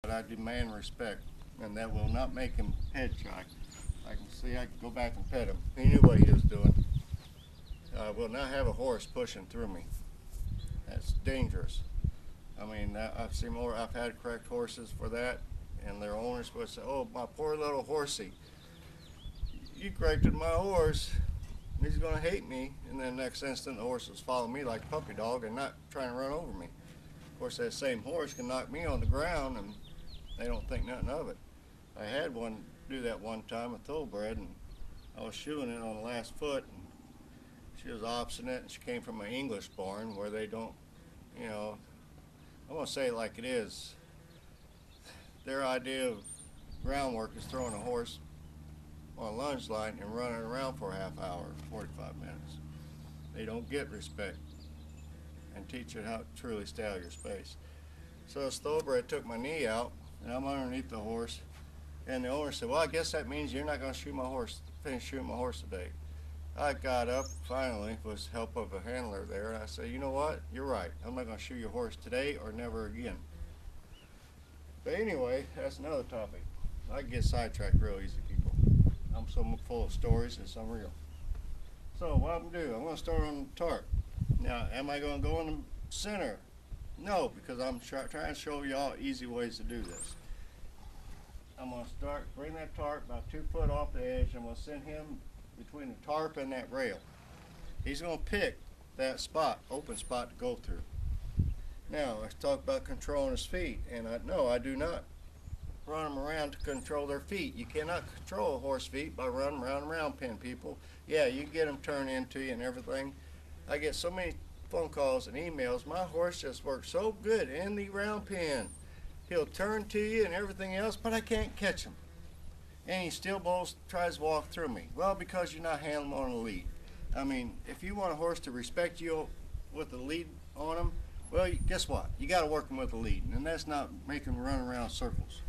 but I demand respect, and that will not make him head shy. I can see I can go back and pet him. He knew what he was doing. I will not have a horse pushing through me. That's dangerous. I mean, I've seen more. I've had correct horses for that, and their owners would say, "Oh, my poor little horsey, you corrected my horse. He's going to hate me." And then next instant, the horse was following me like a puppy dog and not trying to run over me. Of course, that same horse can knock me on the ground, and they don't think nothing of it. I had one do that one time, a thoroughbred, and I was shoeing it on the last foot, and she was obstinate, and she came from an English barn where they don't, you know, I'm going to say it like it is. Their idea of groundwork is throwing a horse on a lunge line and running around for a half hour, 45 minutes. They don't get respect and teach you how to truly stay out of your space. So this thoroughbred took my knee out, and I'm underneath the horse, and the owner said, "Well, I guess that means you're not going to finish shooting my horse today." I got up finally with help of a handler there, and I said, "You know what? You're right. I'm not going to shoot your horse today or never again." But anyway, that's another topic. I get sidetracked real easy, people. I'm so full of stories, it's unreal. So what I'm going to do, I'm going to start on the tarp. Now, am I going to go in the center? No, because I'm trying to show y'all easy ways to do this. I'm going to bring that tarp about 2 foot off the edge. I'm going to send him between the tarp and that rail. He's going to pick that spot, open spot to go through. Now, let's talk about controlling his feet. And no, I do not run them around to control their feet. You cannot control a horse feet by running around and round pen, people. Yeah, you get them turned into you and everything. I get so many phone calls and emails. My horse just works so good in the round pen. He'll turn to you and everything else, but I can't catch him. And he still tries to walk through me. Well, because you're not handling him on a lead. I mean, if you want a horse to respect you with a lead on him, well, guess what? You got to work him with a lead, and that's not making him run around circles.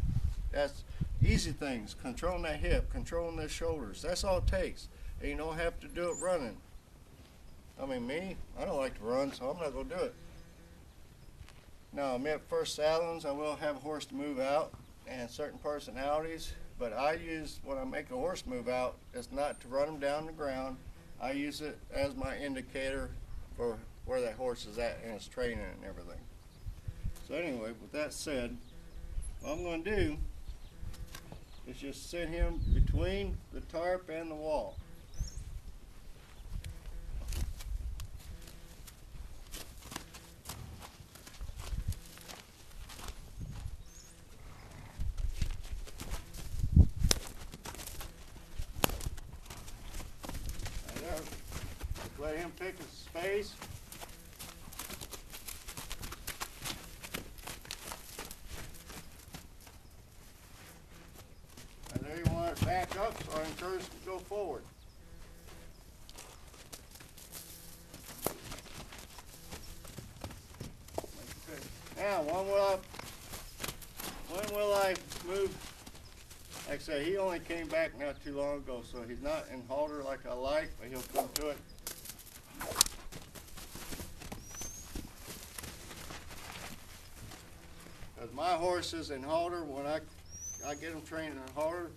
That's easy things. Controlling that hip, controlling their shoulders. That's all it takes. And you don't have to do it running. I mean, me, I don't like to run, so I'm not going to do it. Now, I'm at first saddlings. I will have a horse to move out and certain personalities, but I use, when I make a horse move out, it's not to run him down the ground. I use it as my indicator for where that horse is at in his training and everything. So anyway, with that said, what I'm going to do is just send him between the tarp and the wall. Let him pick his space. And there you want it back up, so I encourage him to go forward. Now, when will I move? Like I say, he only came back not too long ago, so he's not in halter like I like, but he'll come to it. Because my horses in halter, when I get them trained in halter,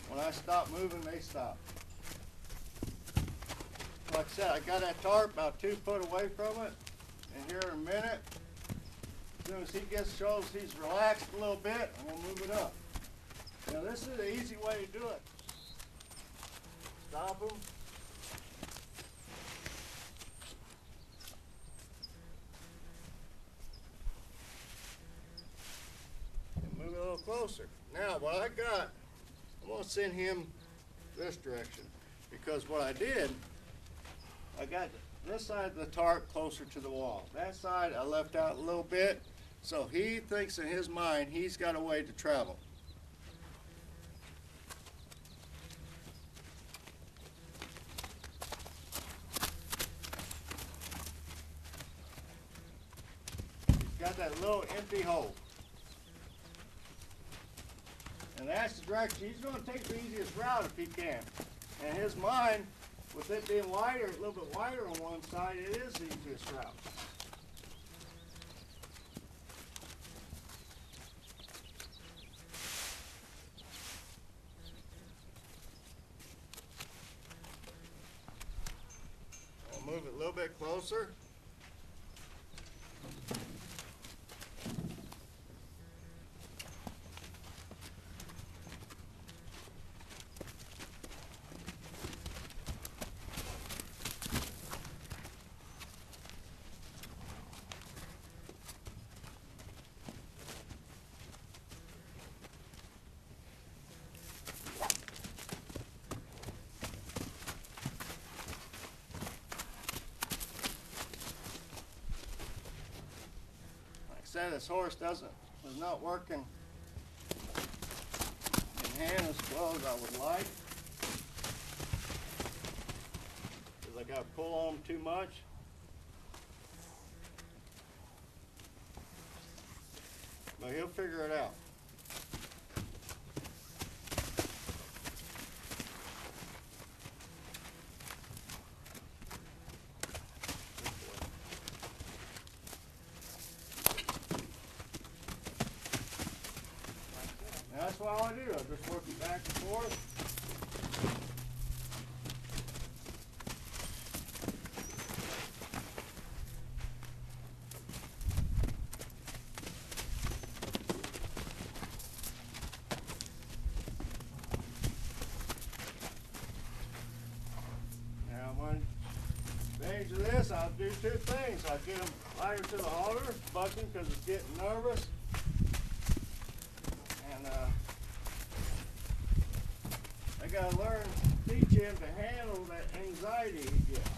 when I stop moving, they stop. Like I said, I got that tarp about 2 foot away from it, and here in a minute, as soon as he shows he's relaxed a little bit, I'm going to move it up. Now this is an easy way to do it. Stop him. And move it a little closer. Now what I got, I'm going to send him this direction. Because what I did, I got this side of the tarp closer to the wall. That side I left out a little bit, so he thinks in his mind he's got a way to travel. Got that little empty hole. And that's the direction. He's going to take the easiest route if he can. And his mind, with it being wider, a little bit wider on one side, it is the easiest route. closer. Said this horse was not working in hand as well as I would like, because I got to pull on him too much. But he'll figure it out. That's what I do. I just work it back and forth. Now, one stage of this, I'll do two things. I'll get him lighter to the halter, bucking because it's getting nervous. I gotta learn, teach him to handle that anxiety he gets.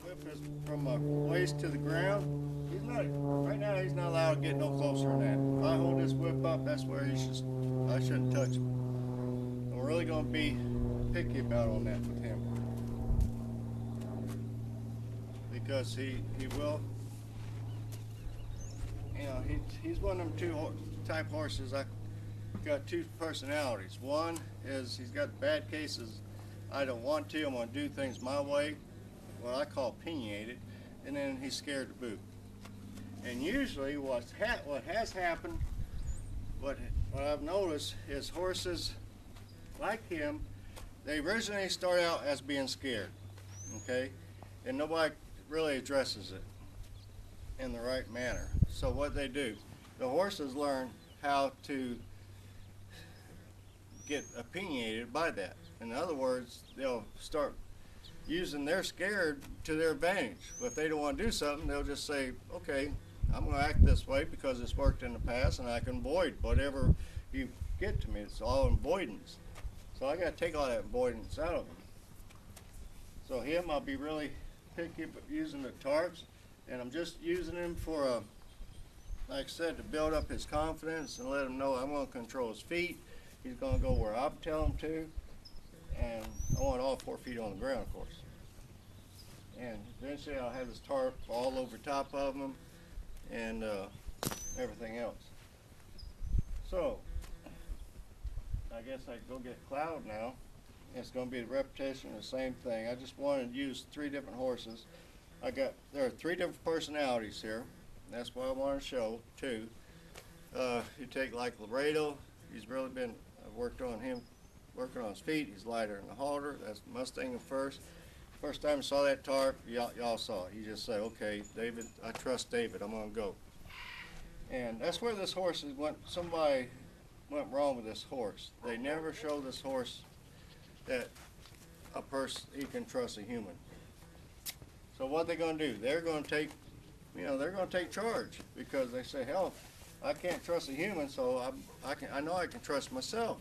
Whip is from my waist to the ground. Right now he's not allowed to get no closer than that. If I hold this whip up, that's where I shouldn't touch him. I'm really going to be picky about on that with him, because he will, you know, he's one of them two type horses. I got two personalities. One is he's got bad cases. I don't want to. I'm going to do things my way, what I call opinionated, and then he's scared to boot. And usually what has happened, what I've noticed is horses like him, they originally start out as being scared, okay? And nobody really addresses it in the right manner. So what they do, the horses learn how to get opinionated by that. In other words, they'll start using their scared to their advantage. If they don't want to do something, they'll just say, okay, I'm going to act this way because it's worked in the past and I can avoid whatever you get to me. It's all avoidance. So I got to take all that avoidance out of him. So him, I'll be really picky using the tarps, and I'm just using him for, like I said, to build up his confidence and let him know I'm going to control his feet. He's going to go where I tell him to, and I want all 4 feet on the ground, of course. And eventually I'll have this tarp all over top of him and everything else. So I guess I can go get Cloud now. It's going to be the repetition of the same thing. I just wanted to use 3 different horses. There are 3 different personalities here. That's what I want to show too. You take like Laredo. He's really been, I've worked on him, working on his feet. He's lighter in the halter. That's Mustang at first. First time I saw that tarp, y'all saw it. You just say, okay, David, I trust David. I'm going to go. And that's where this horse somebody went wrong with this horse. They never show this horse that a person, he can trust a human. So what they're going to do? They're going to take, they're going to take charge, because they say, hell, I can't trust a human, so I know I can trust myself.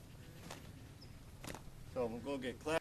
So I'm going to go get Cloud.